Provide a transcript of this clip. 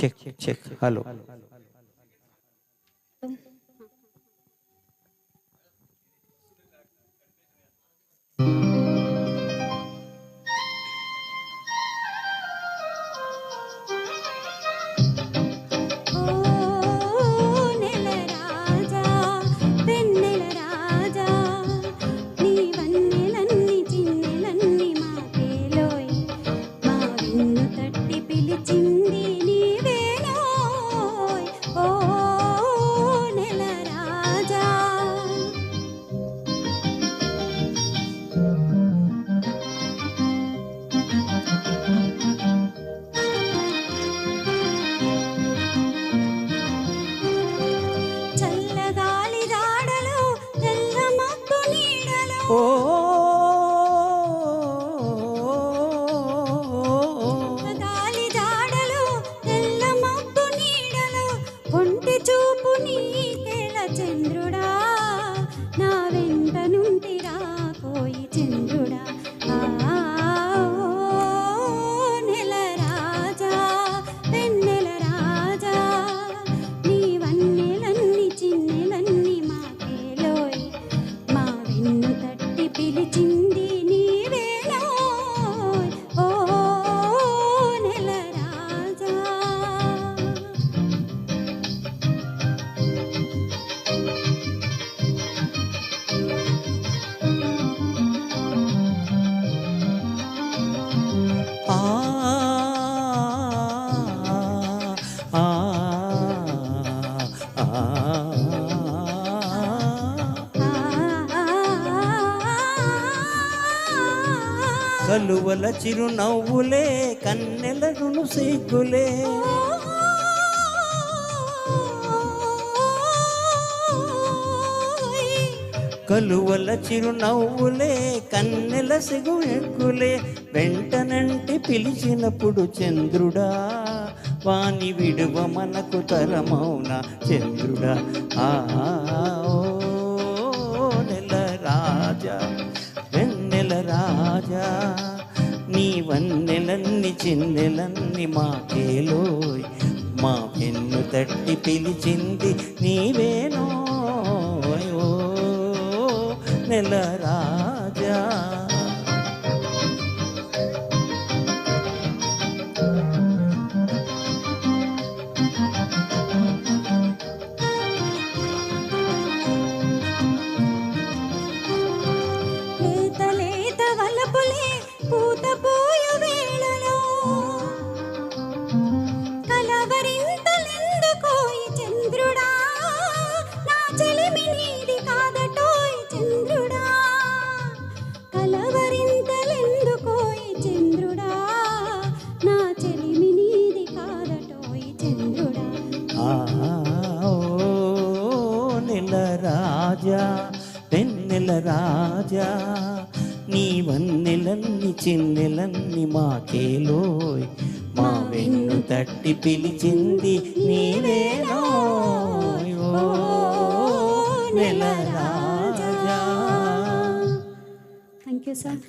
Check check hello. గాలి జాడలు తెల్ల మబ్బు నీడలు కొంటి చూపు నీకెల చంద్రుడా నా వెంట నుండి రాకోయి చంద్రుడా నెల రాజా వెన్నెల రాజా నీ వన్నెలన్నీ చిన్నెలన్నీ మాకేలోయ్ మా వెన్ను తట్టి పిలిచింది కలువల చిరునవ్వులే కన్నెలరును సిగ్గులే కలువల చిరునవ్వులే కన్నెల సిగులే వెంటనంటి పిలిచినప్పుడు చంద్రుడా వాని విడువ మనకు తరమౌన చంద్రుడా నెల రాజా వెన్నెల రాజా నీ వన్నెలన్నీ చిన్నెలన్నీ మాకేలోయ్ మా వెన్ను తట్టి పిలిచింది నీవేనో నెల రాజా. పూత పోయు వేళలో కలవరింతలెందుకోయి చంద్రుడా నా చెలిమి నీది కాదటోయ్ చంద్రుడా కలవరింతలెందుకోయి చంద్రుడా నా చెలిమి నీది కాదటోయ్ చంద్రుడా నెల రాజా వెన్నెల రాజా నీ వన్నెలన్నీ చిన్నెలన్నీ మాకేలోయ్ మా వెన్ను తట్టి పిలిచింది నీవేనోయ్ నెల రాజా. Thank you sir.